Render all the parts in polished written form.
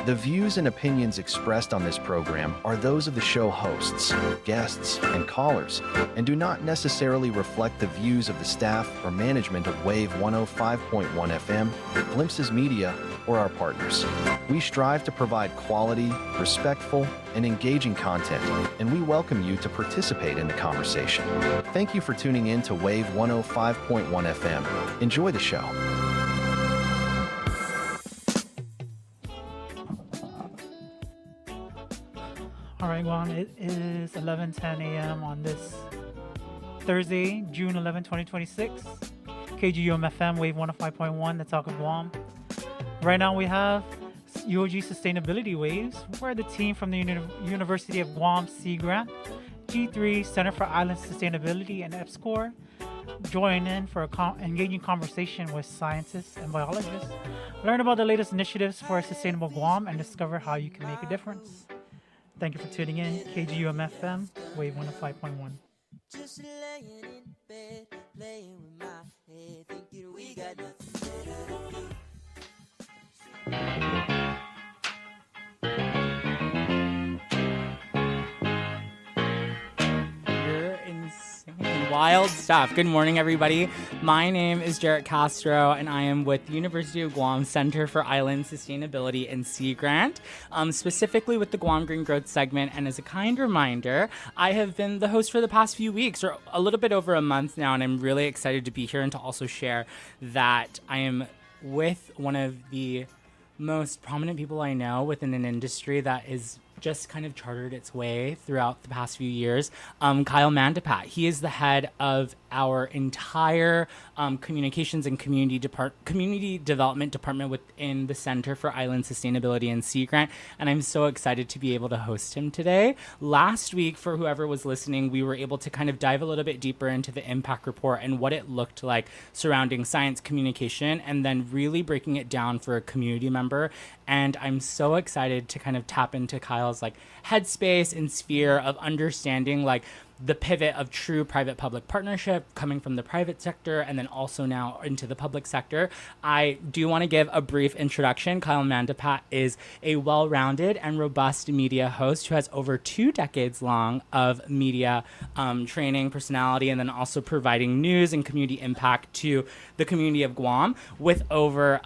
The views and opinions expressed on this program are those of the show hosts, guests, and callers, and do not necessarily reflect the views of the staff or management of Wave 105.1 FM, Glimpses Media, or our partners. We strive to provide quality, respectful, and engaging content, and we welcome you to participate in the conversation. Thank you for tuning in to Wave 105.1 FM. Enjoy the show. All right, Guam, it is 11:10 a.m. on this Thursday, June 11, 2026. KGUM FM, Wave 105.1, the Talk of Guam. Right now we have UOG Sustainability Waves. We're the team from the University of Guam Sea Grant, G3 Center for Island Sustainability, and EPSCoR. Join in for an engaging conversation with scientists and biologists. Learn about the latest initiatives for a sustainable Guam and discover how you can make a difference. Thank you for tuning in. KGUM FM, Wave 105.1. Just laying in bed, playing with my head, thinking we got nothing better to do. You're insane. Wild stuff. Good morning, everybody. My name is Jarrett Castro, and I am with the University of Guam Center for Island Sustainability and Sea Grant, specifically with the Guam Green Growth segment. And as a kind reminder, I have been the host for the past few weeks, or a little bit over a month now, and I'm really excited to be here and to also share that I am with one of the most prominent people I know within an industry that is just kind of chartered its way throughout the past few years. Kyle Mandapat. He is the head of our entire communications and community development department within the Center for Island Sustainability and Sea Grant, and I'm so excited to be able to host him today. Last week, for whoever was listening, we were able to kind of dive a little bit deeper into the impact report and what it looked like surrounding science communication, and then really breaking it down for a community member. And I'm so excited to kind of tap into Kyle's like headspace and sphere of understanding like the pivot of true private-public partnership coming from the private sector and then also now into the public sector. I do want to give a brief introduction. Kyle Mandapat is a well-rounded and robust media host who has over 2 decades long of media training, personality, and then also providing news and community impact to the community of Guam with over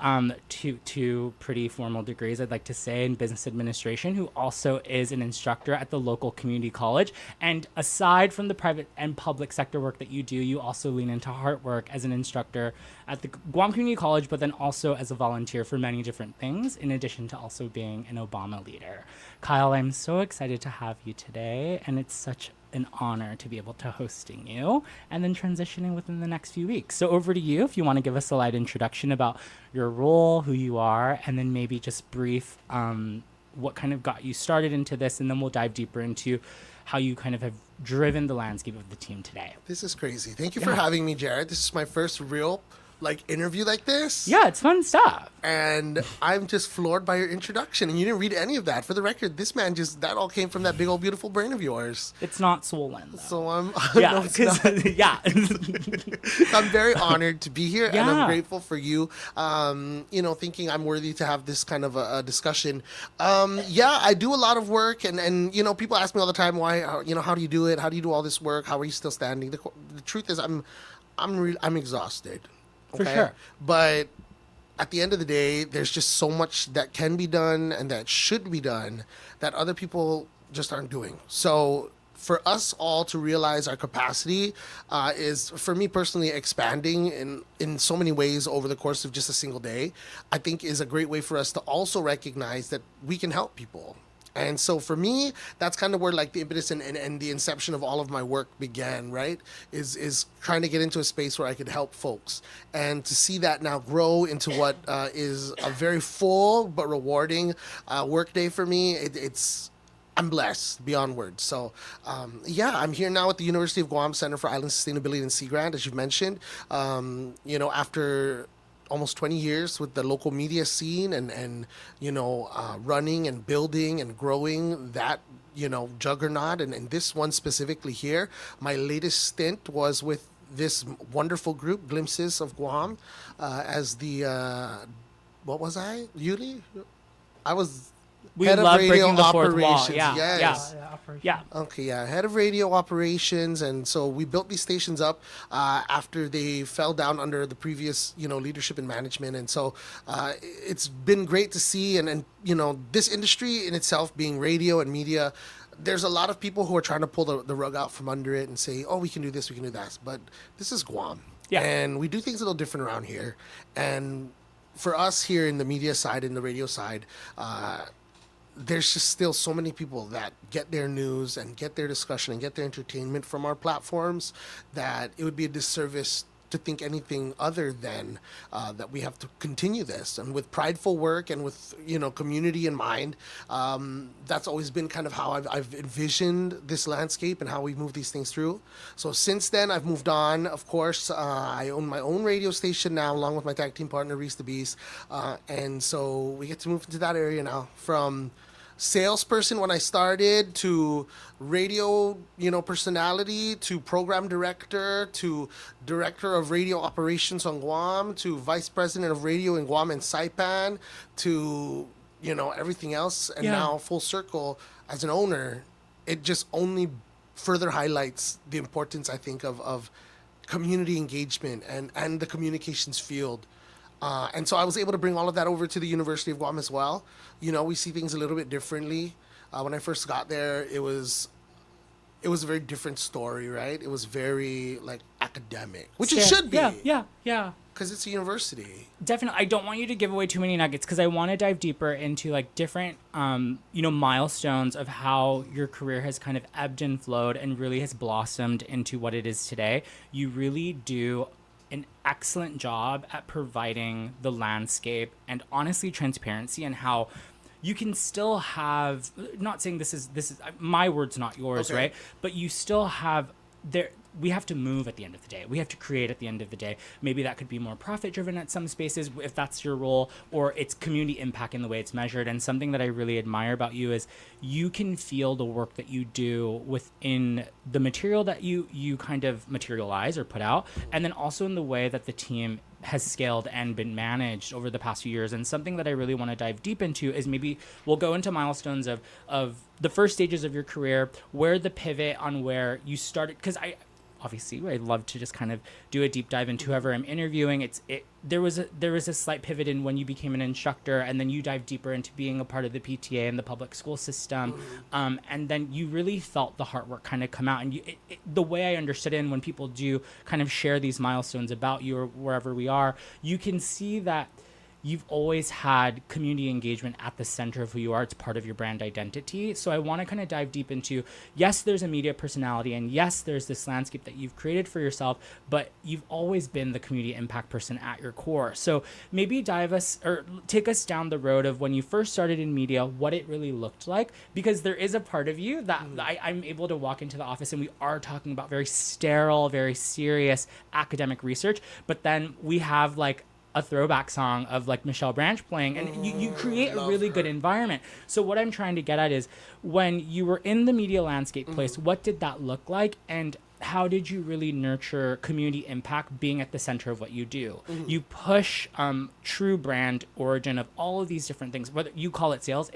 two pretty formal degrees, I'd like to say, in business administration, who also is an instructor at the local community college. And aside from the private and public sector work that you do, you also lean into heart work as an instructor at the Guam Community College, but then also as a volunteer for many different things, in addition to also being an Obama leader. Kyle, I'm so excited to have you today, and it's such an honor to be able to hosting you and then transitioning within the next few weeks. So over to you, if you want to give us a light introduction about your role, who you are, and then maybe just brief what kind of got you started into this, and then we'll dive deeper into how you kind of have driven the landscape of the team today. This is crazy. Thank you for having me, Jared. This is my first real interview like this. Yeah, it's fun stuff. And I'm just floored by your introduction. And you didn't read any of that. For the record, this man that all came from that big old beautiful brain of yours. It's not swollen, though. So I'm yeah, no, it's not. yeah. I'm very honored to be here, and Yeah. I'm grateful for you. Thinking I'm worthy to have this kind of a discussion. I do a lot of work, and people ask me all the time why. How do you do it? How do you do all this work? How are you still standing? The truth is, I'm exhausted. For sure. But at the end of the day, there's just so much that can be done and that should be done that other people just aren't doing. So for us all to realize our capacity is, for me personally, expanding in so many ways over the course of just a single day, I think is a great way for us to also recognize that we can help people. And so for me, that's kind of where like the impetus and the inception of all of my work began, right? Is trying to get into a space where I could help folks. And to see that now grow into what is a very full but rewarding work day for me, I'm blessed beyond words. So, I'm here now at the University of Guam Center for Island Sustainability and Sea Grant, as you've mentioned. After almost 20 years with the local media scene and running and building and growing that, juggernaut. And this one specifically here, my latest stint was with this wonderful group, Glimpses of Guam, as the, what was I? Yuli? I was We Head of love radio breaking the fourth wall. operations, Yeah, yes. Operation. yeah. Okay, yeah, head of radio operations, and so we built these stations up after they fell down under the previous, leadership and management, and so it's been great to see, and this industry in itself, being radio and media, there's a lot of people who are trying to pull the rug out from under it and say, oh, we can do this, we can do that, but this is Guam, Yeah. and we do things a little different around here, and for us here in the media side, in the radio side, there's just still so many people that get their news and get their discussion and get their entertainment from our platforms that it would be a disservice to think anything other than that we have to continue this, and with prideful work and with community in mind. That's always been kind of how I've envisioned this landscape and how we move these things through. So since then I've moved on. Of course, I own my own radio station now along with my tag team partner Reese the Beast, and so we get to move into that area now, from salesperson when I started to radio, personality, to program director, to director of radio operations on Guam, to vice president of radio in Guam and Saipan, to everything else, and Yeah. now full circle as an owner. It just only further highlights the importance, I think, of community engagement and the communications field. And so I was able to bring all of that over to the University of Guam as well. We see things a little bit differently. When I first got there, it was a very different story, right? It was very academic, which it should be, Yeah. because it's a university. Definitely. I don't want you to give away too many nuggets because I want to dive deeper into different, milestones of how your career has kind of ebbed and flowed and really has blossomed into what it is today. You really do an excellent job at providing the landscape and honestly transparency, and how you can still have, not saying this is my words, not yours, Okay. right? But you still have we have to move at the end of the day. We have to create at the end of the day. Maybe that could be more profit driven at some spaces if that's your role, or it's community impact in the way it's measured. And something that I really admire about you is you can feel the work that you do within the material that you kind of materialize or put out, and then also in the way that the team has scaled and been managed over the past few years. And something that I really want to dive deep into is maybe we'll go into milestones of the first stages of your career, where the pivot on where you started, because obviously I'd love to just kind of do a deep dive into whoever I'm interviewing. There was a slight pivot in when you became an instructor, and then you dive deeper into being a part of the PTA and the public school system, and then you really felt the hard work kind of come out. And the way I understood it, and when people do kind of share these milestones about you or wherever we are, you can see that you've always had community engagement at the center of who you are. It's part of your brand identity. So I want to kind of dive deep into, yes, there's a media personality, and yes, there's this landscape that you've created for yourself, but you've always been the community impact person at your core. So maybe take us down the road of when you first started in media, what it really looked like, because there is a part of you that I'm able to walk into the office and we are talking about very sterile, very serious academic research, but then we have a throwback song of Michelle Branch playing, and you create a really good environment. So what I'm trying to get at is, when you were in the media landscape place, what did that look like, and how did you really nurture community impact being at the center of what you do? You push true brand origin of all of these different things. Whether you call it sales,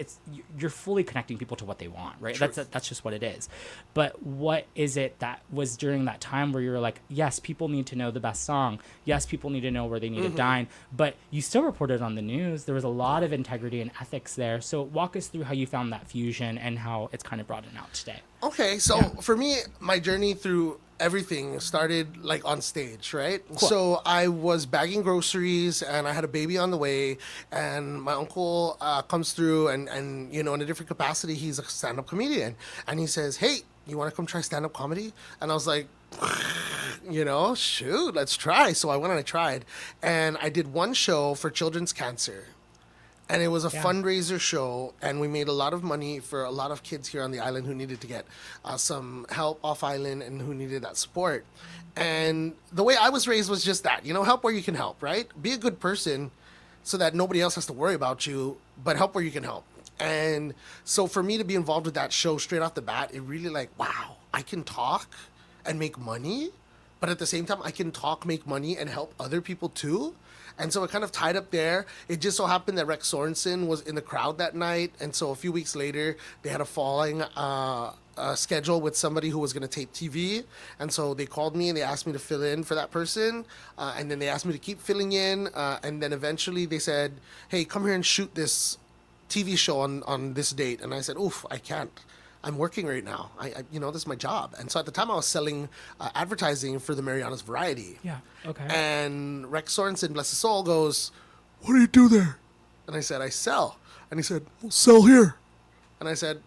you're fully connecting people to what they want, right? That's just what it is. But what is it that was during that time where you were like, yes, people need to know the best song. Yes, people need to know where they need to dine. But you still reported on the news. There was a lot of integrity and ethics there. So walk us through how you found that fusion and how it's kind of broadened out today. Okay, so for me, my journey through everything started on stage, right? Cool. So I was bagging groceries and I had a baby on the way, and my uncle comes through and in a different capacity, he's a stand-up comedian, and he says, hey, you want to come try stand-up comedy? And I was like, shoot, let's try. So I went and I tried, and I did one show for children's cancer. And it was a fundraiser show, and we made a lot of money for a lot of kids here on the island who needed to get some help off island and who needed that support. And the way I was raised was just that, help where you can help, right? Be a good person so that nobody else has to worry about you, but help where you can help. And so for me to be involved with that show straight off the bat, it really wow, I can talk and make money, but at the same time, I can talk, make money, and help other people too. And so it kind of tied up there. It just so happened that Rex Sorensen was in the crowd that night. And so a few weeks later, they had a falling schedule with somebody who was going to tape TV. And so they called me and they asked me to fill in for that person. And then they asked me to keep filling in. And then eventually they said, hey, come here and shoot this TV show on this date. And I said, oof, I can't. I'm working right now. This is my job. And so at the time I was selling advertising for the Mariana's Variety. Yeah. Okay. And Rex Sorensen, bless his soul, goes, what do you do there? And I said, I sell. And he said, well, sell here. And I said,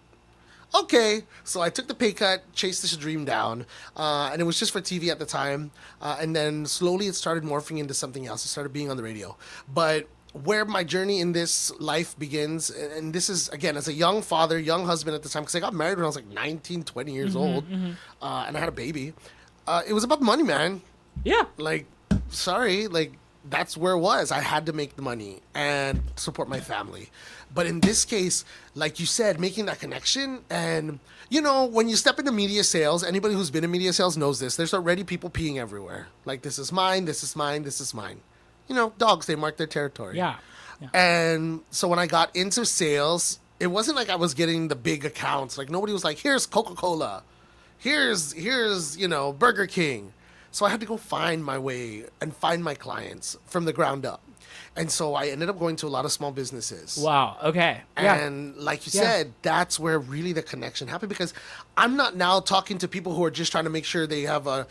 okay. So I took the pay cut, chased this dream down, and it was just for TV at the time. And then slowly it started morphing into something else. It started being on the radio. But where my journey in this life begins, and this is, again, as a young father, young husband at the time, because I got married when I was like 19, 20 years old, and I had a baby. It was about money, man. Yeah. Like, sorry, like, that's where it was. I had to make the money and support my family. But in this case, like you said, making that connection, and, when you step into media sales, anybody who's been in media sales knows this, there's already people peeing everywhere. Like, this is mine, this is mine, this is mine. Dogs, they mark their territory. Yeah. And so when I got into sales, it wasn't like I was getting the big accounts. Like, nobody was like, here's Coca-Cola. Here's Burger King. So I had to go find my way and find my clients from the ground up. And so I ended up going to a lot of small businesses. Wow. Okay. Yeah. And like you said, that's where really the connection happened, because I'm not now talking to people who are just trying to make sure they have a,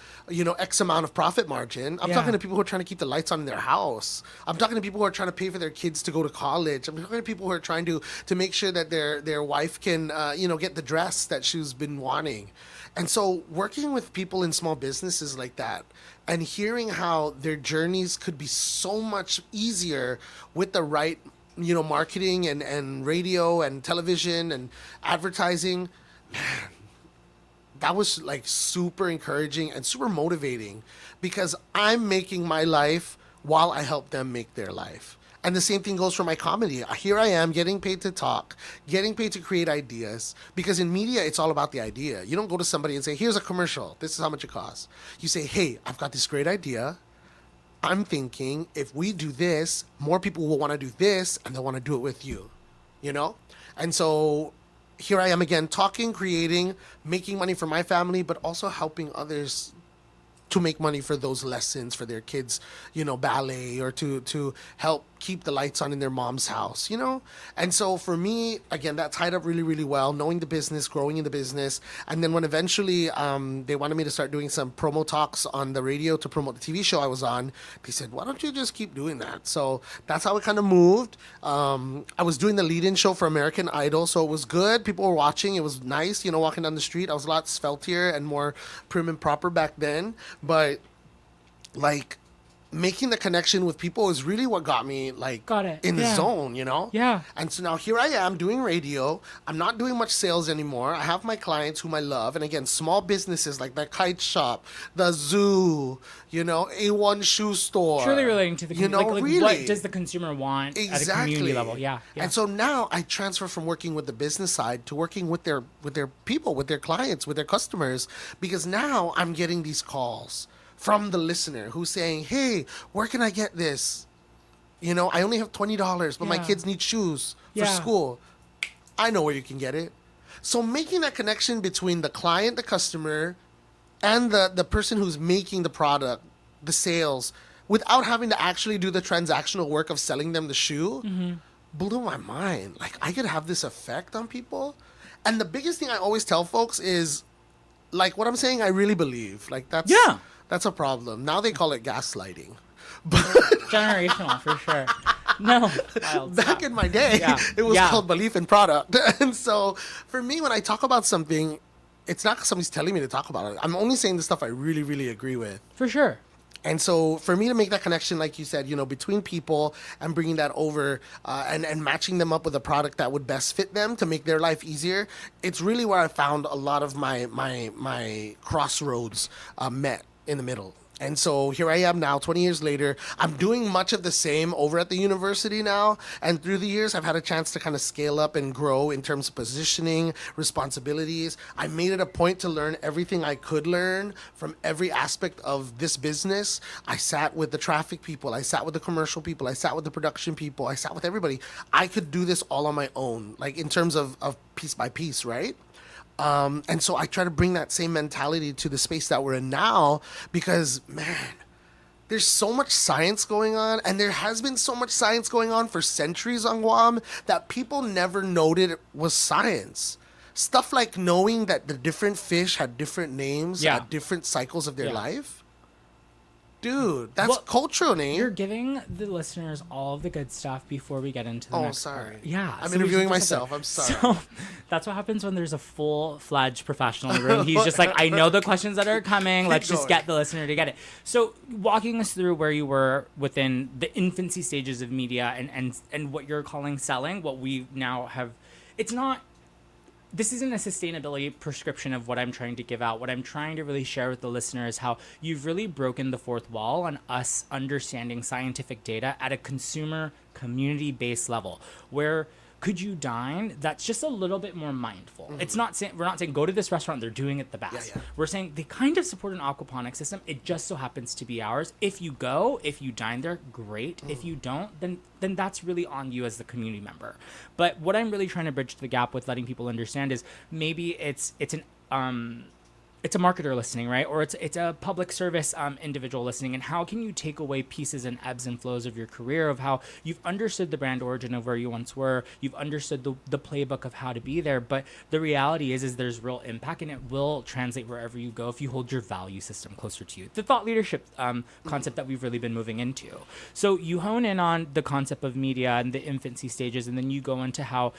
X amount of profit margin. I'm talking to people who are trying to keep the lights on in their house. I'm talking to people who are trying to pay for their kids to go to college. I'm talking to people who are trying to make sure that their wife can, get the dress that she's been wanting. And so working with people in small businesses like that and hearing how their journeys could be so much easier with the right, marketing and radio and television and advertising, man, that was like super encouraging and super motivating, because I'm making my life while I help them make their life. And the same thing goes for my comedy. Here I am getting paid to talk, getting paid to create ideas, because in media, it's all about the idea. You don't go to somebody and say, here's a commercial. This is how much it costs. You say, hey, I've got this great idea. I'm thinking if we do this, more people will want to do this, and they'll want to do it with you, And so here I am again, talking, creating, making money for my family, but also helping others to make money for those lessons for their kids, ballet, or to help keep the lights on in their mom's house, And so for me, again, that tied up really, really well, knowing the business, growing in the business. And then when eventually they wanted me to start doing some promo talks on the radio to promote the TV show I was on, they said, why don't you just keep doing that? So that's how it kind of moved. I was doing the lead-in show for American Idol, so it was good. People were watching. It was nice, walking down the street. I was a lot sveltier and more prim and proper back then. But, like, making the connection with people is really what got me, like, in the zone, Yeah. And so now here I am doing radio. I'm not doing much sales anymore. I have my clients whom I love. And again, small businesses like the kite shop, the zoo, A1 shoe store. Truly relating to the really. What does the consumer want at a community level? Yeah. And so now I transfer from working with the business side to working with their people, with their clients, with their customers, because now I'm getting these calls from the listener who's saying, hey, where can I get this? I only have $20, but my kids need shoes for school. I know where you can get it. So making that connection between the client, the customer, and the person who's making the product, the sales, without having to actually do the transactional work of selling them the shoe, blew my mind. Like, I could have this effect on people. And the biggest thing I always tell folks is, like, what I'm saying, I really believe. Like, that's a problem. Now they call it gaslighting. But generational, for sure. No. Back in my day, it was called belief in product. And so for me, when I talk about something, it's not because somebody's telling me to talk about it. I'm only saying the stuff I really, really agree with. For sure. And so for me to make that connection, like you said, between people and bringing that over and matching them up with a product that would best fit them to make their life easier, it's really where I found a lot of my crossroads met in the middle. And so here I am now, 20 years later. I'm doing much of the same over at the university now. And through the years, I've had a chance to kind of scale up and grow in terms of positioning, responsibilities. I made it a point to learn everything I could learn from every aspect of this business. I sat with the traffic people. I sat with the commercial people. I sat with the production people. I sat with everybody. I could do this all on my own, like in terms of piece by piece, right? And so I try to bring that same mentality to the space that we're in now because, man, there's so much science going on, and there has been so much science going on for centuries on Guam that people never noted it was science. Stuff like knowing that the different fish had different names at different cycles of their life. Dude, that's cultural name. You're giving the listeners all of the good stuff before we get into the next sorry. part. Yeah. I'm so interviewing myself. I'm sorry. So that's what happens when there's a full-fledged professional in the room. He's just like, I know the questions that are coming. Let's just get the listener to get it. So walking us through where you were within the infancy stages of media and what you're calling selling, what we now have, it's not, this isn't a sustainability prescription of what I'm trying to give out. What I'm trying to really share with the listener is how you've really broken the fourth wall on us understanding scientific data at a consumer community-based level, where could you dine that's just a little bit more mindful. Mm-hmm. It's not saying, we're not saying go to this restaurant, they're doing it the best. We're saying they kind of support an aquaponic system. It just so happens to be ours. If you go, if you dine there, great. If you don't, then that's really on you as the community member. But what I'm really trying to bridge the gap with letting people understand is maybe it's a marketer listening, right? Or it's a public service individual listening. And how can you take away pieces and ebbs and flows of your career, of how you've understood the brand origin of where you once were, you've understood the playbook of how to be there. But the reality is there's real impact, and it will translate wherever you go if you hold your value system closer to you. The thought leadership concept that we've really been moving into. So you hone in on the concept of media and the infancy stages, and then you go into how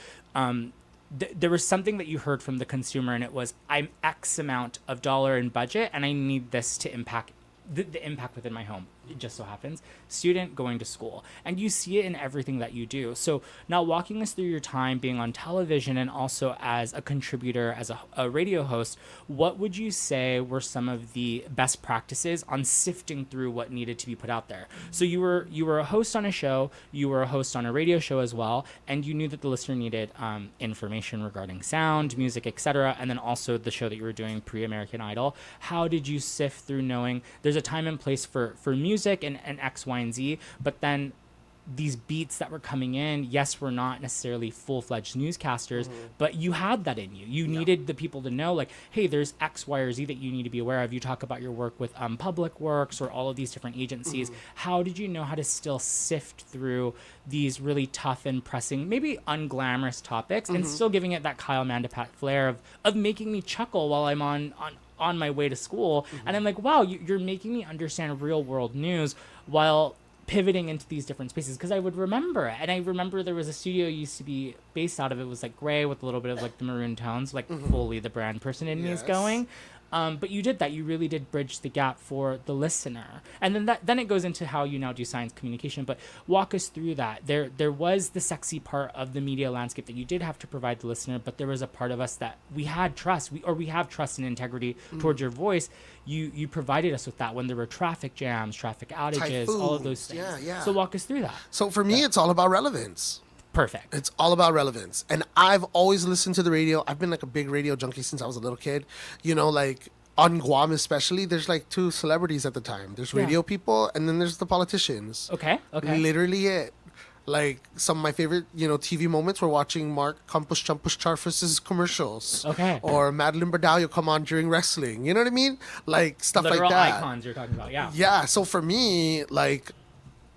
there was something that you heard from the consumer, and it was, I'm X amount of dollar in budget, and I need this to impact the impact within my home. It just so happens, student going to school, and you see it in everything that you do. So now walking us through your time being on television and also as a contributor, as a radio host, what would you say were some of the best practices on sifting through what needed to be put out there? So you were a host on a show, you were a host on a radio show as well, and you knew that the listener needed information regarding sound, music, etc., and then also the show that you were doing pre-American Idol. How did you sift through knowing there's a time and place for music and X, Y, and Z, but then these beats that were coming in, yes, we're not necessarily full-fledged newscasters, but you had that in you. You needed the people to know, like, hey, there's X, Y, or Z that you need to be aware of. You talk about your work with Public Works or all of these different agencies. How did you know how to still sift through these really tough and pressing, maybe unglamorous topics, and still giving it that Kyle Mandapat flair of making me chuckle while I'm on my way to school, and I'm like, wow, you're making me understand real world news while pivoting into these different spaces, because I would remember it. And I remember there was a studio used to be based out of, it was like gray with a little bit of like the maroon tones, like fully the brand person in me is going. But you did that. You really did bridge the gap for the listener. And then it goes into how you now do science communication. But walk us through that. There was the sexy part of the media landscape that you did have to provide the listener, but there was a part of us that we had trust. We have trust and integrity towards your voice. You provided us with that when there were traffic jams, traffic outages, all of those things. Yeah. So walk us through that. So for me, it's all about relevance. Perfect. It's all about relevance. And I've always listened to the radio. I've been like a big radio junkie since I was a little kid. You know, like on Guam especially, there's like two celebrities at the time. There's radio people, and then there's the politicians. Okay. Literally it. Like some of my favorite, TV moments were watching Mark Campos Champus Charfus's commercials. Okay. Or Madeline Bardallo come on during wrestling. You know what I mean? Like stuff Literal like that. icons you're talking about, yeah. Yeah. So for me, like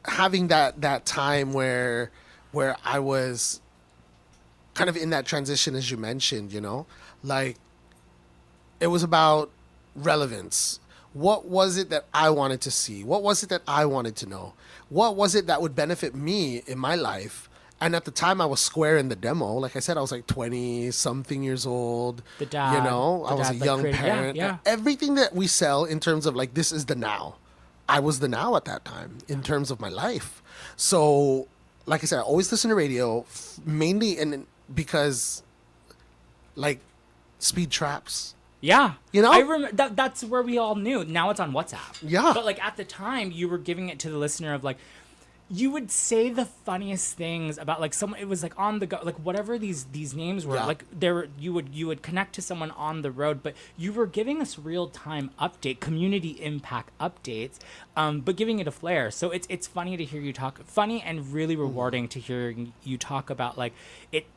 having that time where I was kind of in that transition, as you mentioned, like it was about relevance. What was it that I wanted to see? What was it that I wanted to know? What was it that would benefit me in my life? And at the time, I was square in the demo. Like I said, I was like 20-something years old. The dad. I was a young parent. Yeah. Everything that we sell in terms of like, this is the now. I was the now at that time in terms of my life. So, like I said, I always listen to radio, mainly because, like, speed traps. Yeah. You know? I remember that's where we all knew. Now it's on WhatsApp. Yeah. But like at the time you were giving it to the listener of like, you would say the funniest things about like someone. It was like on the go, like whatever these names were. Yeah. Like you would connect to someone on the road, but you were giving us real time update, community impact updates, but giving it a flair. So it's funny to hear you talk, funny and really rewarding to hear you talk about like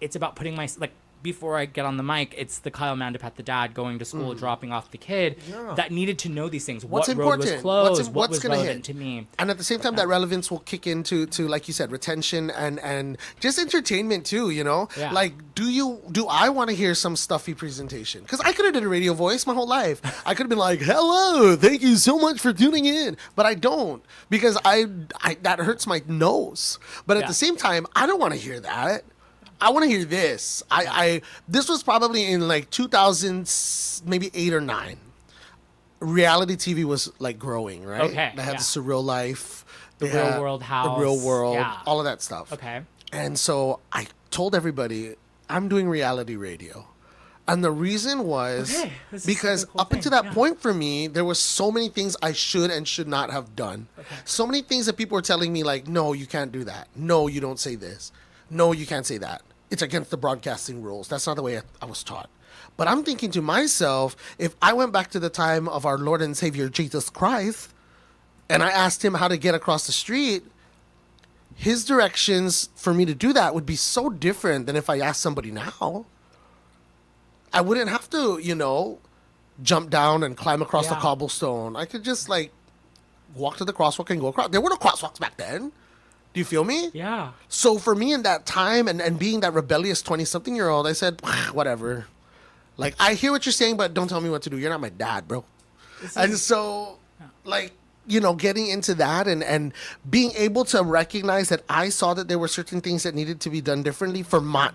it's about putting my like. Before I get on the mic, it's the Kyle Mandapat, the dad, going to school, dropping off the kid that needed to know these things. What's what important? road was closed? What What's was gonna relevant hit? to me? And at the same time, that relevance will kick into like you said, retention and just entertainment too. You know, Yeah. like do I want to hear some stuffy presentation? Because I could have did a radio voice my whole life. I could have been like, "Hello, thank you so much for tuning in," but I don't because I that hurts my nose. But at Yeah. the same time, I don't want to hear that. I want to hear this. This was probably in like 2000, maybe 8 or 9. Reality TV was like growing, right? Okay, They had yeah. the Surreal Life, The they Real had World House, the Real World, yeah. all of that stuff. Okay. And so I told everybody I'm doing reality radio. And the reason was Okay, this is because such a cool up until thing, that yeah. point for me, there was so many things I should and should not have done. So many things that people were telling me like, no, you can't do that. No, you don't say this. No, you can't say that. It's against the broadcasting rules. That's not the way I was taught. But I'm thinking to myself, if I went back to the time of our Lord and Savior Jesus Christ, and I asked him how to get across the street, his directions for me to do that would be so different than if I asked somebody now. I wouldn't have to, jump down and climb across the Yeah. cobblestone. I could just like walk to the crosswalk and go across. There were no crosswalks back then. Do you feel me? Yeah. So for me in that time and being that rebellious 20-something-year-old, I said, whatever. Like, I hear what you're saying, but don't tell me what to do. You're not my dad, bro. And so, like, getting into that and being able to recognize that I saw that there were certain things that needed to be done differently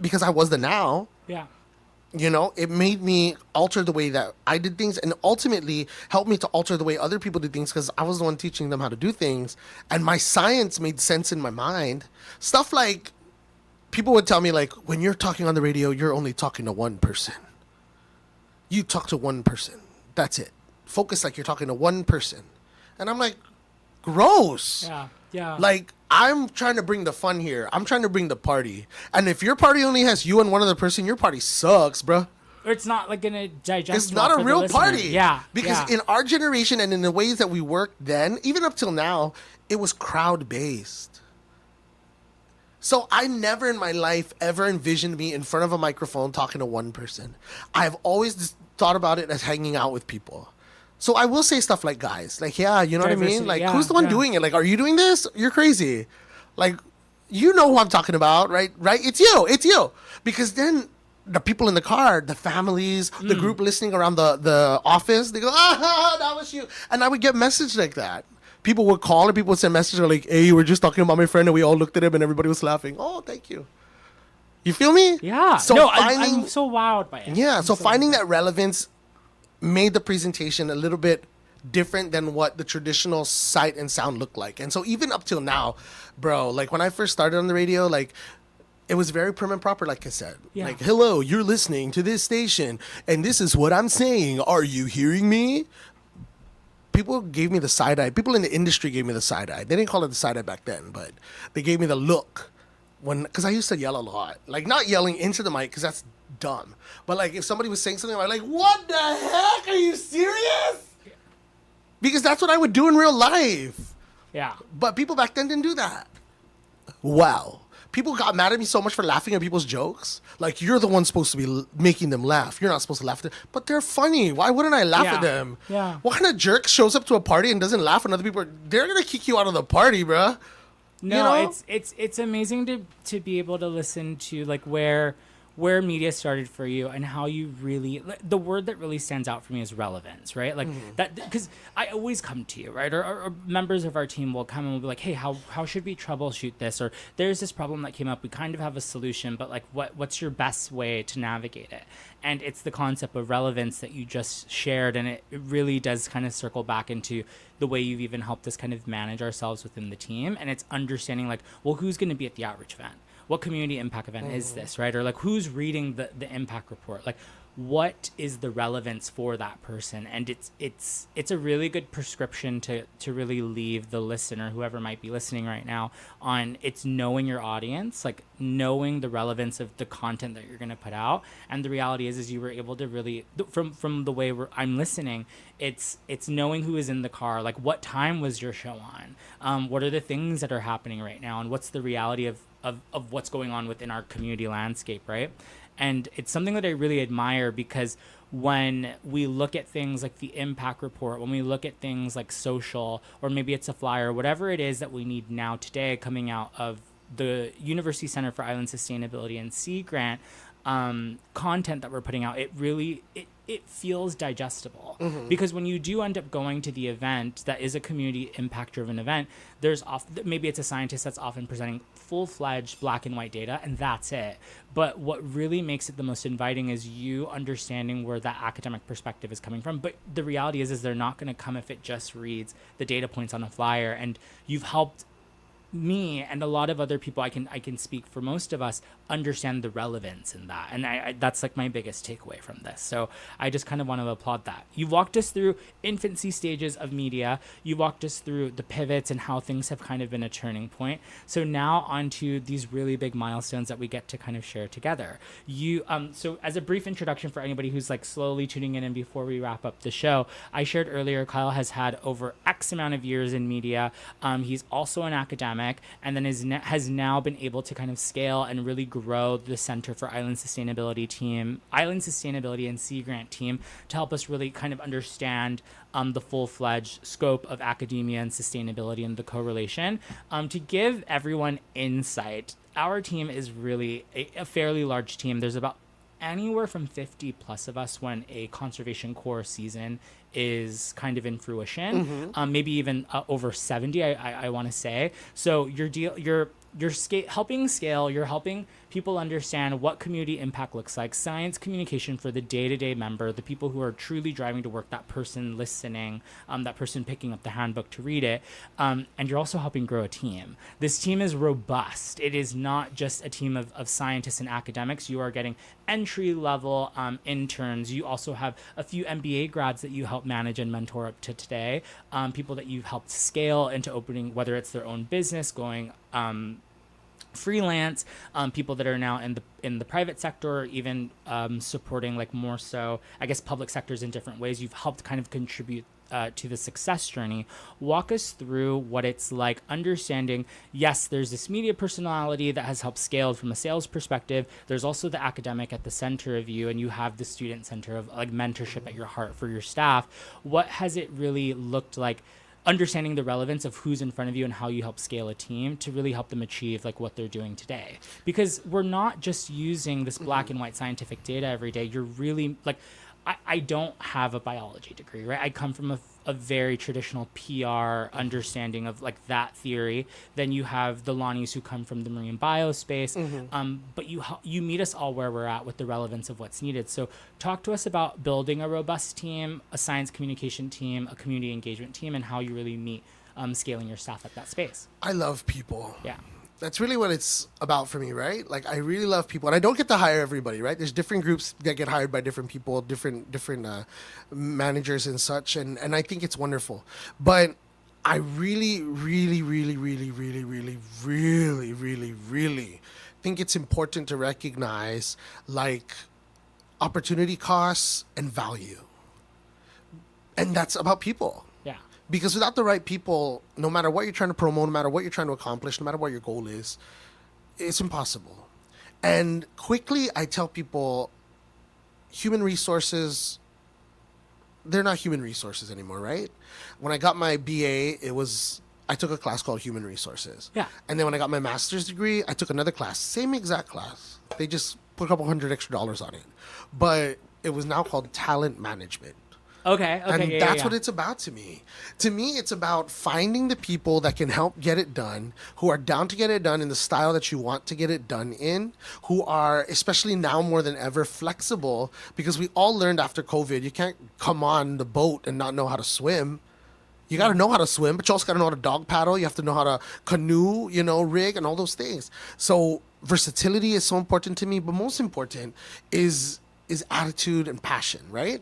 because I was the now. Yeah. It made me alter the way that I did things and ultimately helped me to alter the way other people did things because I was the one teaching them how to do things. And my science made sense in my mind. Stuff like people would tell me, like, when you're talking on the radio, you're only talking to one person. You talk to one person. That's it. Focus like you're talking to one person. And I'm like, gross. Yeah. Yeah. Like, I'm trying to bring the fun here. I'm trying to bring the party. And if your party only has you and one other person, your party sucks, bro. Or it's not like gonna digest. It's well not for a the real listener. party. Yeah. Because yeah. in our generation and in the ways that we worked then, even up till now, it was crowd-based. So I never in my life ever envisioned me in front of a microphone talking to one person. I've always thought about it as hanging out with people. So I will say stuff like, guys, like, yeah, you know what I mean? Diversity, Like, yeah, who's the one yeah. doing it? Like, are you doing this? You're crazy. Like, you know who I'm talking about, right? Right? It's you. Because then the people in the car, the families, the group listening around the office, they go, that was you. And I would get messages like that. People would call and people would send messages like, hey, we're just talking about my friend and we all looked at him and everybody was laughing. Oh, thank you. You feel me? Yeah. So no, finding, I'm so wowed by it. yeah, I'm so finding that relevance made the presentation a little bit different than what the traditional sight and sound looked like. And so even up till now, bro, like when I first started on the radio, like it was very prim and proper, like I said. Yeah. Like, hello, you're listening to this station and this is what I'm saying. Are you hearing me? People gave me the side eye. People in the industry gave me the side eye. They didn't call it the side eye back then, but they gave me the look because I used to yell a lot. Like, not yelling into the mic because that's dumb. But like if somebody was saying something, I'm like, what the heck? Are you serious? Because that's what I would do in real life. Yeah. But people back then didn't do that. Wow. People got mad at me so much for laughing at people's jokes. Like, you're the one supposed to be making them laugh. You're not supposed to laugh at them. But they're funny. Why wouldn't I laugh Yeah. at them? Yeah. What kind of jerk shows up to a party and doesn't laugh when other people they're going to kick you out of the party, bruh. No, You know? it's amazing to be able to listen to like where media started for you and how you really the word that really stands out for me is relevance, right? Like that, because I always come to you, right? Or members of our team will come and will be like, hey, how should we troubleshoot this? Or there's this problem that came up. We kind of have a solution, but like what's your best way to navigate it? And it's the concept of relevance that you just shared, and it really does kind of circle back into the way you've even helped us kind of manage ourselves within the team. And it's understanding like, well, who's going to be at the outreach event? What community impact event is this, right? Or like who's reading the impact report? Like what is the relevance for that person? And it's a really good prescription to really leave the listener, whoever might be listening right now, on it's knowing your audience, like knowing the relevance of the content that you're going to put out. And the reality is you were able to really, from the way I'm listening, it's knowing who is in the car, like what time was your show on, what are the things that are happening right now, and what's the reality of what's going on within our community landscape, right? And it's something that I really admire, because when we look at things like the impact report, when we look at things like social, or maybe it's a flyer, whatever it is that we need now today coming out of the University Center for Island Sustainability and Sea Grant, content that we're putting out, it feels digestible. Because when you do end up going to the event that is a community impact driven event, there's maybe it's a scientist that's often presenting full-fledged black and white data, and that's it. But what really makes it the most inviting is you understanding where that academic perspective is coming from. But the reality is they're not going to come if it just reads the data points on a flyer. And you've helped me and a lot of other people, I can speak for most of us, understand the relevance in that. And I that's like my biggest takeaway from this. So I just kind of want to applaud that. You walked us through infancy stages of media. You walked us through the pivots and how things have kind of been a turning point. So now onto these really big milestones that we get to kind of share together. You so as a brief introduction for anybody who's like slowly tuning in, and before we wrap up the show, I shared earlier Kyle has had over X amount of years in media. He's also an academic, and then has now been able to kind of scale and really grow the Center for Island Sustainability and Sea Grant team to help us really kind of understand the full-fledged scope of academia and sustainability and the correlation. To give everyone insight, our team is really a fairly large team. There's about anywhere from 50 plus of us when a conservation corps season is kind of in fruition, maybe even over 70, I want to say. So you're helping scale, you're helping people understand what community impact looks like, science communication for the day-to-day member, the people who are truly driving to work, that person listening, that person picking up the handbook to read it, and you're also helping grow a team. This team is robust. It is not just a team of scientists and academics. You are getting entry-level interns. You also have a few MBA grads that you help manage and mentor up to today, people that you've helped scale into opening, whether it's their own business, going freelance, people that are now in the private sector, or even supporting like more so, I guess, public sectors in different ways. You've helped kind of contribute to the success journey. Walk us through what it's like understanding, yes, there's this media personality that has helped scale from a sales perspective. There's also the academic at the center of you, and you have the student center of like mentorship at your heart for your staff. What has it really looked like understanding the relevance of who's in front of you and how you help scale a team to really help them achieve like what they're doing today? Because we're not just using this black and white scientific data every day. You're really like, I don't have a biology degree, right? I come from a very traditional PR understanding of like that theory. Then you have the Lonnies who come from the marine biospace. But you meet us all where we're at with the relevance of what's needed. So talk to us about building a robust team, a science communication team, a community engagement team, and how you really meet scaling your staff at that space. I love people. Yeah. That's really what it's about for me, right? Like, I really love people, and I don't get to hire everybody, right? There's different groups that get hired by different people, different managers and such, and I think it's wonderful. But I really, really, really, really, really, really, really, really, really think it's important to recognize like opportunity costs and value, and that's about people. Yeah. Because without the right people, no matter what you're trying to promote, no matter what you're trying to accomplish, no matter what your goal is, it's impossible. And quickly, I tell people, human resources, they're not human resources anymore, right? When I got my BA, I took a class called Human Resources. Yeah. And then when I got my master's degree, I took another class, same exact class. They just put a couple $100 extra on it. But it was now called Talent Management. Okay. And that's what it's about to me. To me, it's about finding the people that can help get it done, who are down to get it done in the style that you want to get it done in, who are, especially now more than ever, flexible, because we all learned after COVID, you can't come on the boat and not know how to swim. You got to know how to swim, but you also got to know how to dog paddle. You have to know how to canoe, rig and all those things. So versatility is so important to me, but most important is is attitude and passion, right?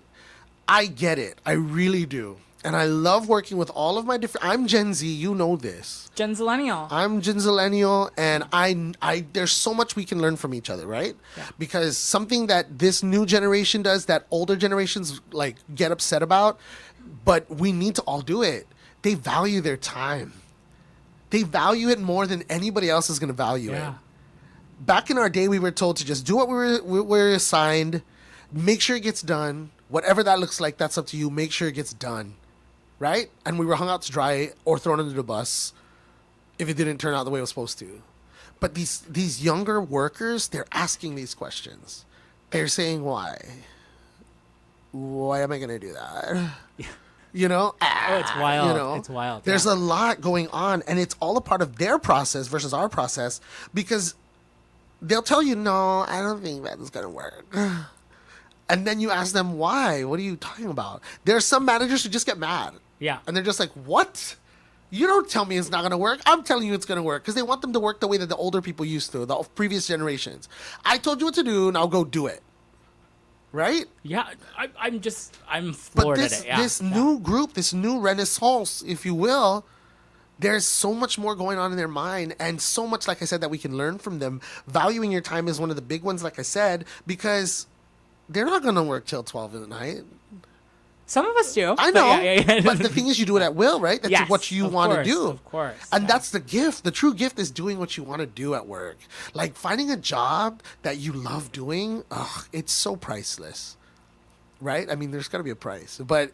I get it. I really do. And I love working with all of my different... I'm Gen Z, you know this. Gen Zillennial. I'm Gen Zillennial, and I there's so much we can learn from each other, right? Yeah. Because something that this new generation does that older generations like get upset about, but we need to all do it. They value their time. They value it more than anybody else is going to value it. Back in our day, we were told to just do what we were assigned, make sure it gets done. Whatever that looks like, that's up to you. Make sure it gets done, right? And we were hung out to dry or thrown under the bus if it didn't turn out the way it was supposed to. But these younger workers, they're asking these questions. They're saying, why? Why am I going to do that? You know? Oh, it's wild. You know? It's wild. There's a lot going on, and it's all a part of their process versus our process, because they'll tell you, no, I don't think that is going to work. And then you ask them, why? What are you talking about? There are some managers who just get mad. Yeah. And they're just like, what? You don't tell me it's not going to work. I'm telling you it's going to work. Because they want them to work the way that the older people used to, the previous generations. I told you what to do, now go do it. Right? Yeah. I'm floored But at it. Yeah. this new group, this new renaissance, if you will, there's so much more going on in their mind, and so much, like I said, that we can learn from them. Valuing your time is one of the big ones, like I said, because they're not going to work till 12 in the night. Some of us do. I know. Yeah. But the thing is, you do it at will, right? That's Yes, what you of want to course, do. Of course. And yeah. that's the gift. The true gift is doing what you want to do at work. Like finding a job that you love doing, it's so priceless. Right? I mean, there's got to be a price. But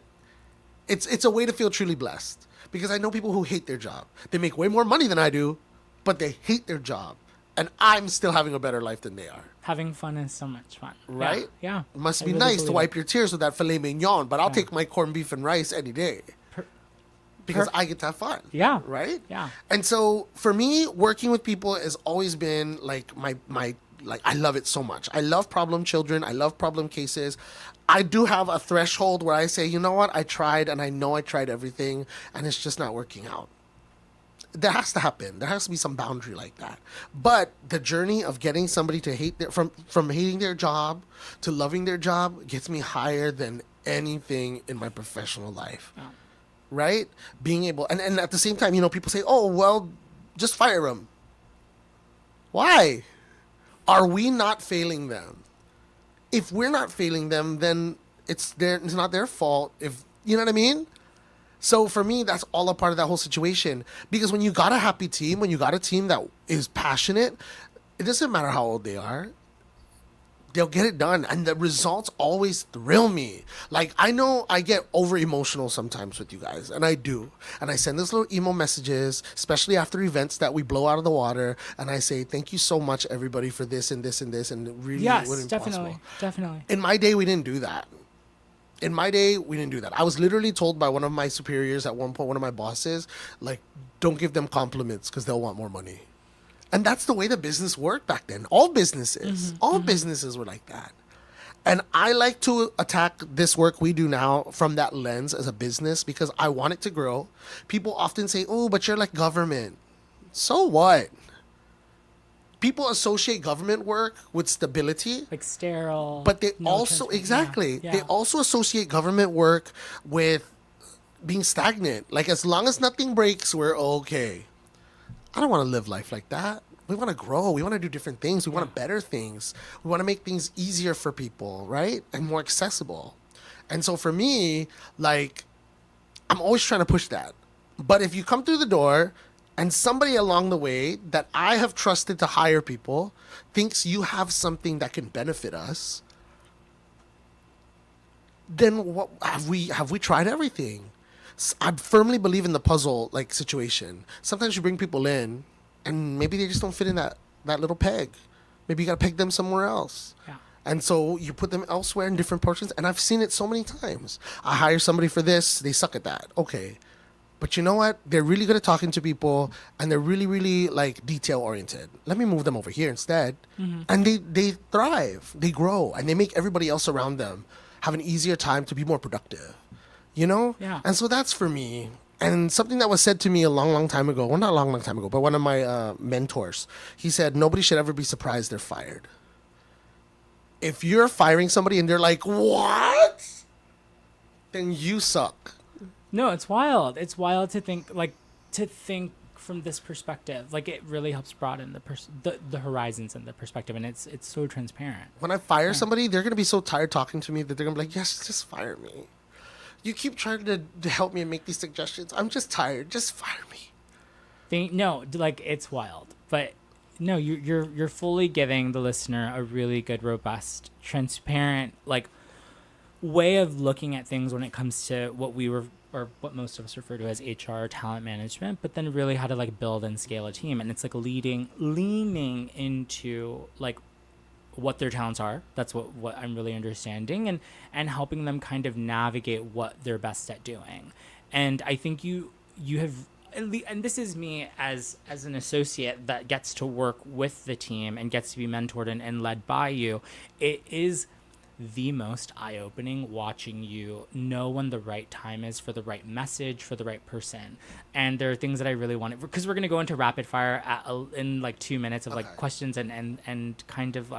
it's a way to feel truly blessed. Because I know people who hate their job. They make way more money than I do, but they hate their job. And I'm still having a better life than they are. Having fun is so much fun. Right? Yeah. It must I be really nice to believe wipe it. your tears with that filet mignon, but I'll take my corned beef and rice any day. Because I get to have fun. Yeah. Right? Yeah. And so for me, working with people has always been like my like I love it so much. I love problem children. I love problem cases. I do have a threshold where I say, you know what, I tried and I know I tried everything and it's just not working out. There has to happen. There has to be some boundary like that. But the journey of getting somebody to hate from hating their job to loving their job gets me higher than anything in my professional life. Oh. Right? Being able, and at the same time, you know, people say, oh, well, just fire them. Why? Are we not failing them? If we're not failing them, then it's not their fault. If you know what I mean? So for me, that's all a part of that whole situation. Because when you got a happy team, when you got a team that is passionate, it doesn't matter how old they are. They'll get it done. And the results always thrill me. Like, I know I get over emotional sometimes with you guys, and I do. And I send those little email messages, especially after events that we blow out of the water. And I say, thank you so much, everybody, for this and this and this. And it really Yes, wouldn't definitely. possible. Definitely. In my day, we didn't do that. In my day, we didn't do that. I was literally told by one of my superiors at one point, one of my bosses, like, don't give them compliments because they'll want more money. And that's the way the business worked back then. All businesses, businesses were like that. And I like to attack this work we do now from that lens as a business because I want it to grow. People often say, oh, but you're like government. So what? People associate government work with stability. Like sterile. But they no also, transfer- exactly, Yeah. they also associate government work with being stagnant. Like, as long as nothing breaks, we're okay. I don't want to live life like that. We want to grow. We want to do different things. We want to better things. We want to make things easier for people, right? And more accessible. And so for me, like, I'm always trying to push that. But if you come through the door and somebody along the way that I have trusted to hire people thinks you have something that can benefit us, then what have we tried everything? I firmly believe in the puzzle like situation. Sometimes you bring people in and maybe they just don't fit in that little peg. Maybe you got to peg them somewhere else. Yeah. And so you put them elsewhere in different portions. And I've seen it so many times. I hire somebody for this. They suck at that. Okay. But you know what? They're really good at talking to people. And they're really, really like detail oriented. Let me move them over here instead. And they thrive. They grow. And they make everybody else around them have an easier time to be more productive. You know? Yeah. And so that's for me. And something that was said to me a long, long time ago. Well, not a long, long time ago. But one of my mentors. He said, nobody should ever be surprised they're fired. if you're firing somebody and they're like, what? Then you suck. No, it's wild. It's wild to think from this perspective. Like, it really helps broaden the horizons and the perspective, and it's so transparent. When I fire somebody, they're going to be so tired talking to me that they're going to be like, yes, just fire me. You keep trying to help me and make these suggestions. I'm just tired. Just fire me. It's wild. But no, you're fully giving the listener a really good, robust, transparent, like, way of looking at things when it comes to what what most of us refer to as HR, talent management, but then really how to like build and scale a team. And it's like leaning into like what their talents are. That's what I'm really understanding, and helping them kind of navigate what they're best at doing. And I think you have, and this is me as an associate that gets to work with the team and gets to be mentored and led by you. It is the most eye-opening watching you know when the right time is for the right message for the right person. And there are things that I really want, because we're going to go into rapid fire in like 2 minutes of like questions and kind of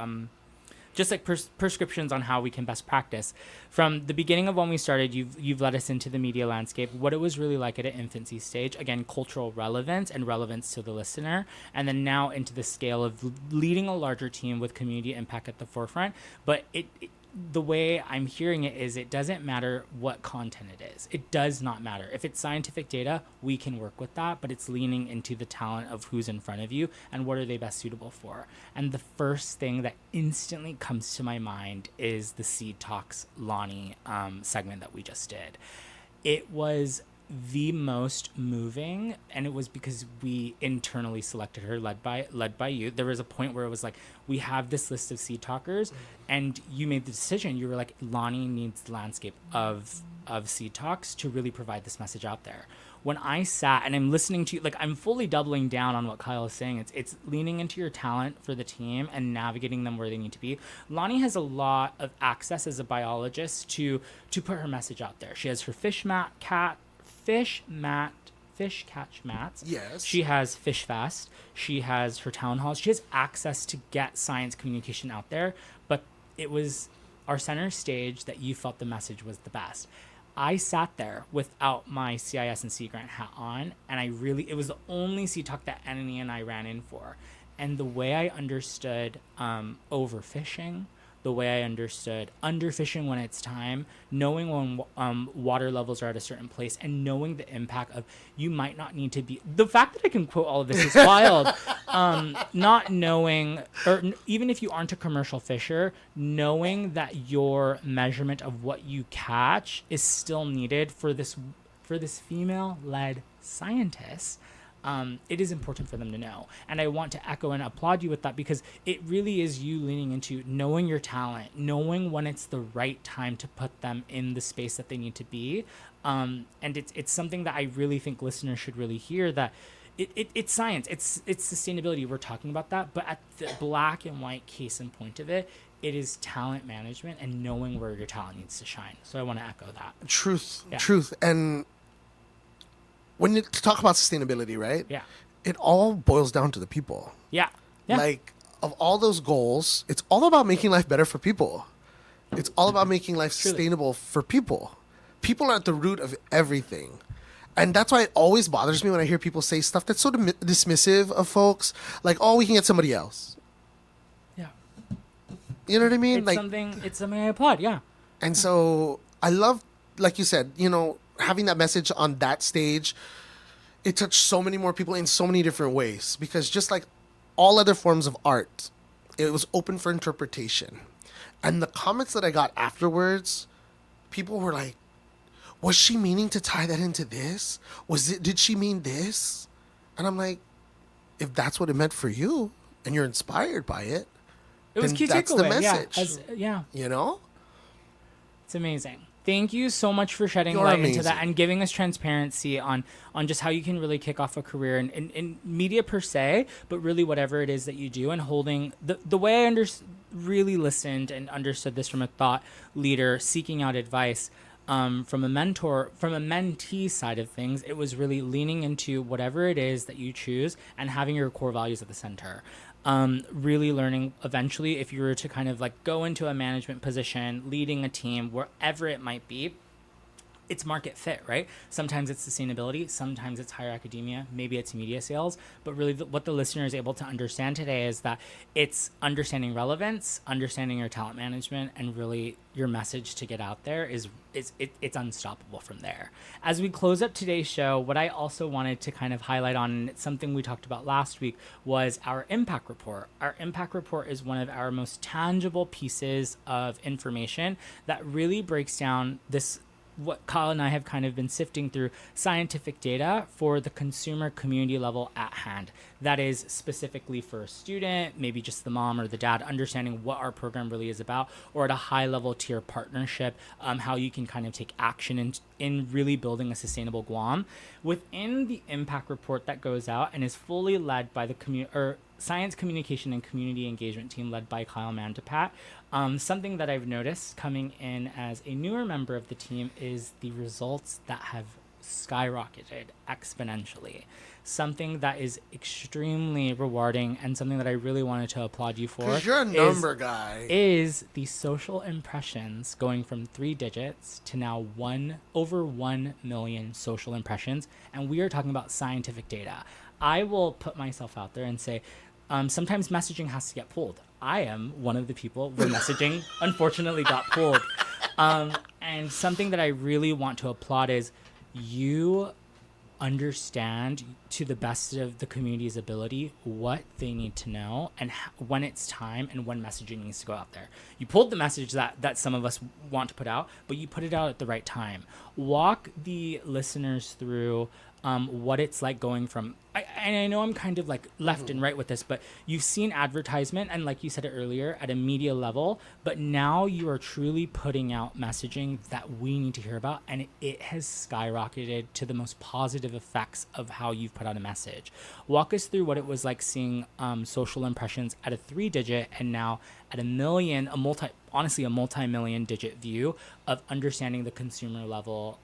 just like prescriptions on how we can best practice. From the beginning of when we started, you've led us into the media landscape, what it was really like at an infancy stage, again, cultural relevance and relevance to the listener, and then now into the scale of leading a larger team with community impact at the forefront. But the way I'm hearing it is, it doesn't matter what content it is. It does not matter. If it's scientific data, we can work with that, but it's leaning into the talent of who's in front of you and what are they best suitable for. And the first thing that instantly comes to my mind is the Seed Talks Lonnie segment that we just did. It was the most moving, and it was because we internally selected her, led by you. There was a point where it was like, we have this list of seed talkers, and you made the decision. You were like, Lonnie needs the landscape of Seed Talks to really provide this message out there. When I sat and I'm listening to you, like, I'm fully doubling down on what Kyle is saying. It's leaning into your talent for the team and navigating them where they need to be. Lonnie has a lot of access as a biologist to put her message out there. She has her fish catch mats. Yes. She has Fish Fest. She has her town halls. She has access to get science communication out there. But it was our center stage that you felt the message was the best. I sat there without my CIS and Sea Grant hat on, and it was the only Seed Talk that Annie and I ran in for. And the way I understood overfishing, the way I understood underfishing when it's time, knowing when water levels are at a certain place, and knowing the impact of you might not need to be. The fact that I can quote all of this is wild. Not knowing, or even if you aren't a commercial fisher, knowing that your measurement of what you catch is still needed for this female-led scientist. It is important for them to know. And I want to echo and applaud you with that, because it really is you leaning into knowing your talent, knowing when it's the right time to put them in the space that they need to be. And it's something that I really think listeners should really hear, that it's science, it's sustainability. We're talking about that, but at the black and white case in point of it, it is talent management and knowing where your talent needs to shine. So I want to echo that. Truth. And when you talk about sustainability, right? Yeah. It all boils down to the people. Yeah. Like, of all those goals, it's all about making life better for people. It's all about making life sustainable for people. People are at the root of everything. And that's why it always bothers me when I hear people say stuff that's so dismissive of folks. Like, oh, we can get somebody else. Yeah. You know what I mean? It's something I applaud, yeah. And so I love, like you said, having that message on that stage, it touched so many more people in so many different ways, because just like all other forms of art, it was open for interpretation. And the comments that I got afterwards, people were like, was she meaning to tie that into this? Did she mean this? And I'm like, if that's what it meant for you and you're inspired by it, it was then key that's takeaway. the message. Yeah. It's amazing. Thank you so much for shedding You're light amazing. into that and giving us transparency on just how you can really kick off a career in media per se, but really whatever it is that you do, and holding the way I really listened and understood this from a thought leader seeking out advice. From a mentee side of things, it was really leaning into whatever it is that you choose and having your core values at the center. really learning eventually if you were to kind of like go into a management position, leading a team, wherever it might be, it's market fit, right? Sometimes it's sustainability, sometimes it's higher academia, maybe it's media sales, but really what the listener is able to understand today is that it's understanding relevance, understanding your talent management, and really your message to get out there it's unstoppable from there. As we close up today's show, what I also wanted to kind of highlight on, and it's something we talked about last week, was our impact report. Our impact report is one of our most tangible pieces of information that really breaks down this, what Kyle and I have kind of been sifting through, scientific data for the consumer community level at hand. That is specifically for a student, maybe just the mom or the dad, understanding what our program really is about, or at a high level tier partnership, how you can kind of take action in really building a sustainable Guam. Within the impact report that goes out and is fully led by the science communication and community engagement team led by Kyle Mandapat. Something that I've noticed coming in as a newer member of the team is the results that have skyrocketed exponentially. Something that is extremely rewarding and something that I really wanted to applaud you for. Because you're a number guy. Is the social impressions going from 3 digits to now over 1 million social impressions. And we are talking about scientific data. I will put myself out there and say, sometimes messaging has to get pulled. I am one of the people where messaging unfortunately got pulled. And something that I really want to applaud is you understand to the best of the community's ability what they need to know and when it's time and when messaging needs to go out there. You pulled the message that some of us want to put out, but you put it out at the right time. Walk the listeners through what it's like going from, and I know I'm kind of like left and right with this, but you've seen advertisement, and like you said it earlier, at a media level, but now you are truly putting out messaging that we need to hear about, and it has skyrocketed to the most positive effects of how you've put out a message. Walk us through what it was like seeing social impressions at a 3-digit and now at a million, honestly a multi-million digit view of understanding the consumer level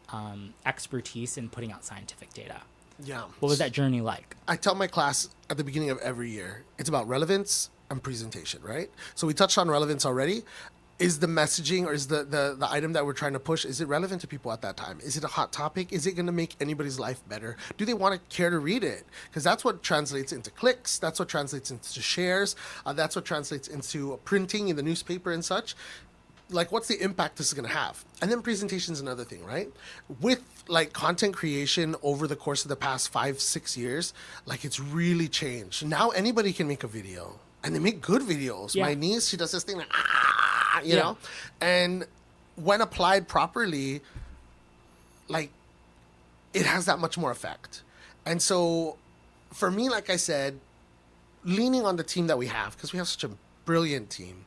expertise in putting out scientific data. Yeah. What was that journey like? I tell my class at the beginning of every year, it's about relevance and presentation, right? So we touched on relevance already. Is the messaging or is the item that we're trying to push, is it relevant to people at that time? Is it a hot topic? Is it going to make anybody's life better? Do they want to care to read it? Because that's what translates into clicks. That's what translates into shares. That's what translates into printing in the newspaper and such. Like, what's the impact this is going to have? And then presentation is another thing, right? With like content creation over the course of the past 5-6 years, like it's really changed. Now anybody can make a video, and they make good videos. Yeah. My niece, she does this thing like, you know? And when applied properly, like, it has that much more effect. And so for me, like I said, leaning on the team that we have, because we have such a brilliant team,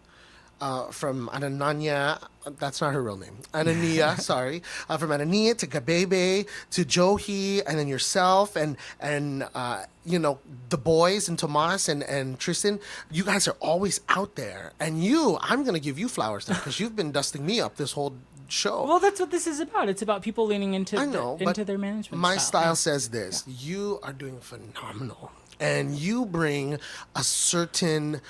from Ananya, that's not her real name, Anania, sorry, from Anania to Gabebe to Johi, and then yourself and you know, the boys and Tomas and Tristan, you guys are always out there. And I'm going to give you flowers now because you've been dusting me up this whole show. Well, that's what this is about. It's about people leaning into their management my style style. says this. Yeah. You are doing phenomenal. And you bring a certain,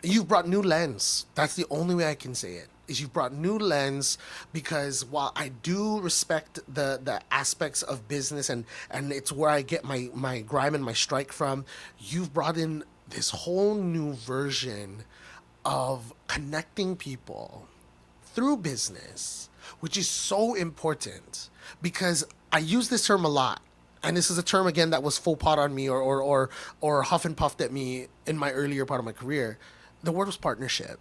you've brought new lens. That's the only way I can say it, is you've brought new lens, because while I do respect the aspects of business and it's where I get my grime and my strike from, you've brought in this whole new version of connecting people through business, which is so important, because I use this term a lot. And this is a term, again, that was full pot on me or huff and puffed at me in my earlier part of my career. The word was partnership.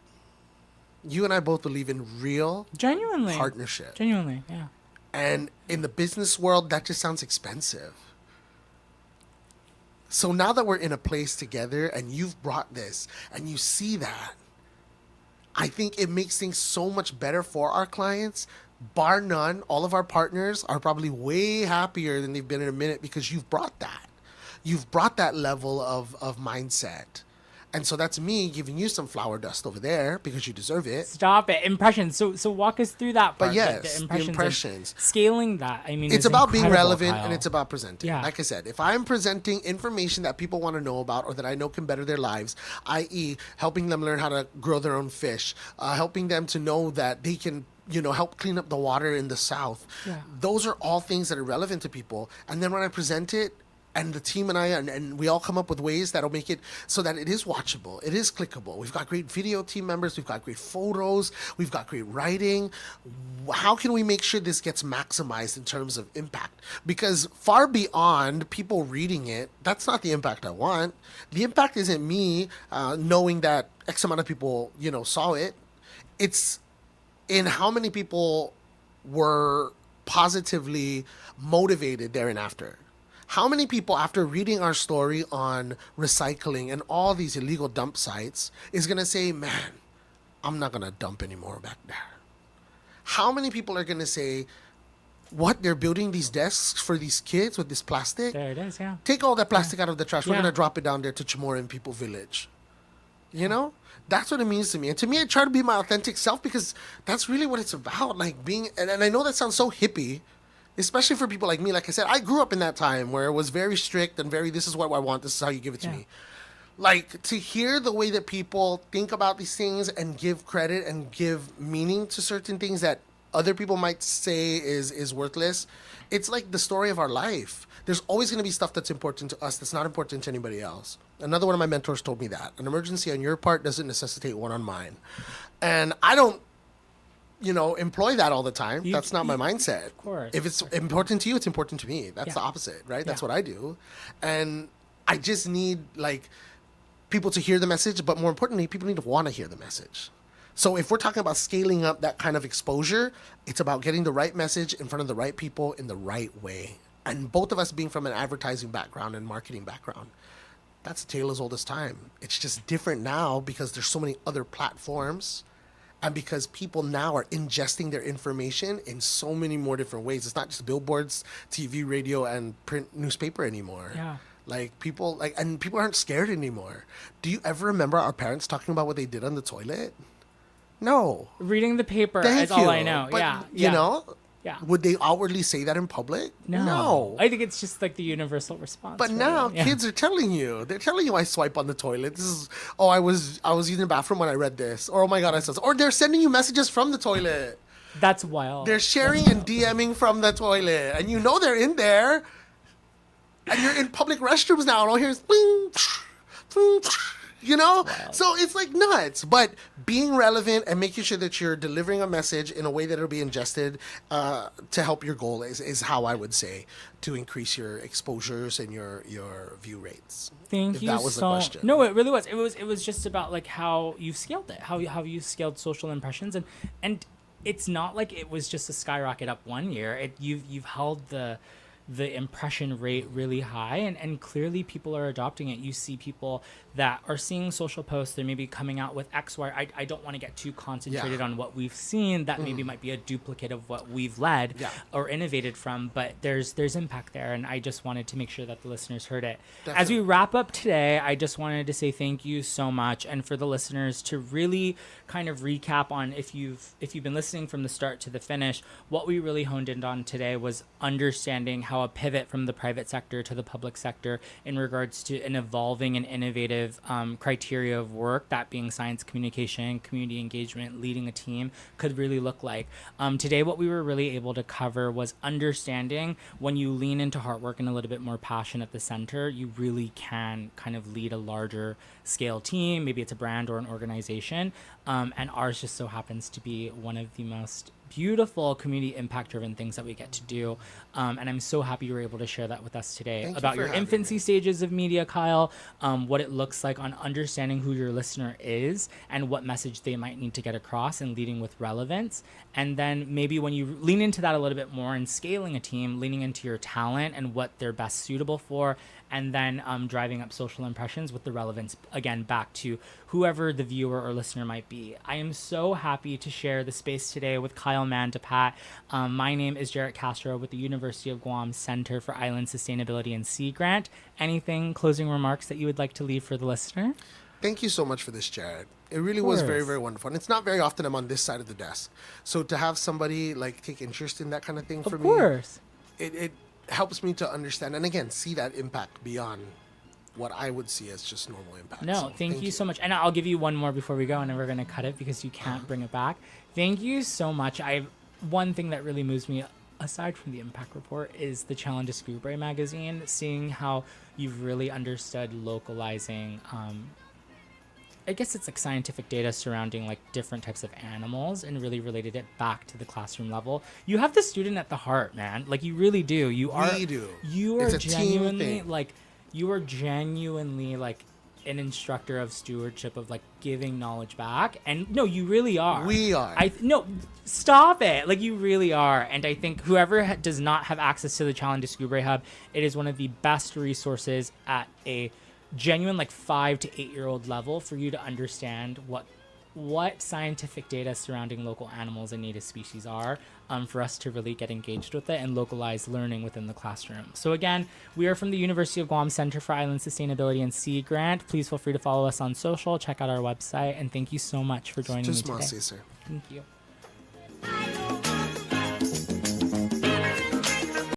You and I both believe in real Genuinely. partnership. Genuinely, yeah. And in the business world, that just sounds expensive. So now that we're in a place together and you've brought this and you see that, I think it makes things so much better for our clients. Bar none, all of our partners are probably way happier than they've been in a minute, because you've brought that. You've brought that level of mindset. And so that's me giving you some flower dust over there because you deserve it. Stop it. Impressions. So walk us through that part. But yes, the the impressions. impressions. Scaling that. I mean, It's is about being incredible, relevant Kyle. and it's about presenting. Yeah. Like I said, if I'm presenting information that people want to know about or that I know can better their lives, i.e., helping them learn how to grow their own fish, helping them to know that they can help clean up the water in the South. Yeah. Those are all things that are relevant to people. And then when I present it, and the team and I, and we all come up with ways that'll make it so that it is watchable, it is clickable. We've got great video team members, we've got great photos, we've got great writing. How can we make sure this gets maximized in terms of impact? Because far beyond people reading it, that's not the impact I want. The impact isn't me knowing that X amount of people, saw it. It's in how many people were positively motivated there and after. How many people, after reading our story on recycling and all these illegal dump sites, is going to say, man, I'm not going to dump anymore back there? How many people are going to say, what, they're building these desks for these kids with this plastic? There it is, yeah. Take all that plastic out of the trash. We're Yeah. going to drop it down there to Chamorro People Village. That's what it means to me. And to me, I try to be my authentic self because that's really what it's about. Like being, and I know that sounds so hippie, especially for people like me. Like I said, I grew up in that time where it was very strict and very, this is what I want, this is how you give it to me. Like, to hear the way that people think about these things and give credit and give meaning to certain things that other people might say is worthless, it's like the story of our life. There's always going to be stuff that's important to us that's not important to anybody else. Another one of my mentors told me that. An emergency on your part doesn't necessitate one on mine. And I don't employ that all the time. That's not my mindset. Of course. If it's important to you, it's important to me. That's Yeah. the opposite, right? That's Yeah. what I do. And I just need, people to hear the message, but more importantly, people need to want to hear the message. So if we're talking about scaling up that kind of exposure, it's about getting the right message in front of the right people in the right way. And both of us being from an advertising background and marketing background, that's a tale as old as time. It's just different now because there's so many other platforms and because people now are ingesting their information in so many more different ways. It's not just billboards, TV, radio, and print newspaper anymore. Yeah. People aren't scared anymore. Do you ever remember our parents talking about what they did on the toilet? No. Reading the paper Thank is you. all I know. But, Yeah. Yeah. would they outwardly say that in public? No. I think it's just like the universal response. But really. now Yeah. kids are telling you. They're telling you I swipe on the toilet. This is I was using the bathroom when I read this. Or oh my god, I said, or they're sending you messages from the toilet. That's wild. They're sharing and DMing from the toilet. And they're in there. And you're in public restrooms now and all here's bling, bling, So it's like nuts. But being relevant and making sure that you're delivering a message in a way that it'll be ingested to help your goal is how I would say to increase your exposures and your view rates. Thank if you that was the so. question. No, it really was. It was just about like how you've scaled it, how you scaled social impressions, and it's not like it was just a skyrocket up one year. You've held the impression rate really high, and clearly people are adopting it. You see people that are seeing social posts, they're maybe coming out with X, Y. I don't want to get too concentrated on what we've seen. That maybe might be a duplicate of what we've led or innovated from, but there's impact there, and I just wanted to make sure that the listeners heard it. Definitely. As we wrap up today, I just wanted to say thank you so much, and for the listeners to really kind of recap on if you've been listening from the start to the finish, what we really honed in on today was understanding how a pivot from the private sector to the public sector in regards to an evolving and innovative criteria of work, that being science communication, community engagement, leading a team, could really look like. Today, what we were really able to cover was understanding when you lean into hard work and a little bit more passion at the center, you really can kind of lead a larger scale team. Maybe it's a brand or an organization. And ours just so happens to be one of the most beautiful community impact driven things that we get to do. And I'm so happy you were able to share that with us today. Thank you about for your having infancy me. stages of media, Kyle, what it looks like on understanding who your listener is and what message they might need to get across and leading with relevance. And then maybe when you lean into that a little bit more and scaling a team, leaning into your talent and what they're best suitable for, and then driving up social impressions with the relevance, again, back to whoever the viewer or listener might be. I am so happy to share the space today with Kyle Mandapat. My name is Jarrett Castro with the University of Guam Center for Island Sustainability and Sea Grant. Anything, closing remarks that you would like to leave for the listener? Thank you so much for this, Jared. It really was very, course. very wonderful. And it's not very often I'm on this side of the desk. So to have somebody like take interest in that kind of thing for Of me, course. it helps me to understand and again see that impact beyond what I would see as just normal impact. No, So, thank you so much. And I'll give you one more before we go, and then we're gonna cut it because you can't bring it back. Thank you so much. One thing that really moves me, aside from the impact report, is the Challenge of Scuba magazine. Seeing how you've really understood localizing. I guess it's like scientific data surrounding like different types of animals and really related it back to the classroom level. You have the student at the heart, man. Like you really do. You do. You are It's a team genuinely thing. like you are genuinely like an instructor of stewardship of like giving knowledge back. And no, you really are. We are. No, stop it. Like you really are. And I think whoever does not have access to the Challenge Scuba Hub, it is one of the best resources at a genuine like 5 to 8 year old level for you to understand what scientific data surrounding local animals and native species are, for us to really get engaged with it and localize learning within the classroom. So again, we are from the University of Guam Center for Island Sustainability and Sea Grant. Please feel free to follow us on social, check out our website, and thank you so much for joining me Just today. Mossy, sir. Thank you.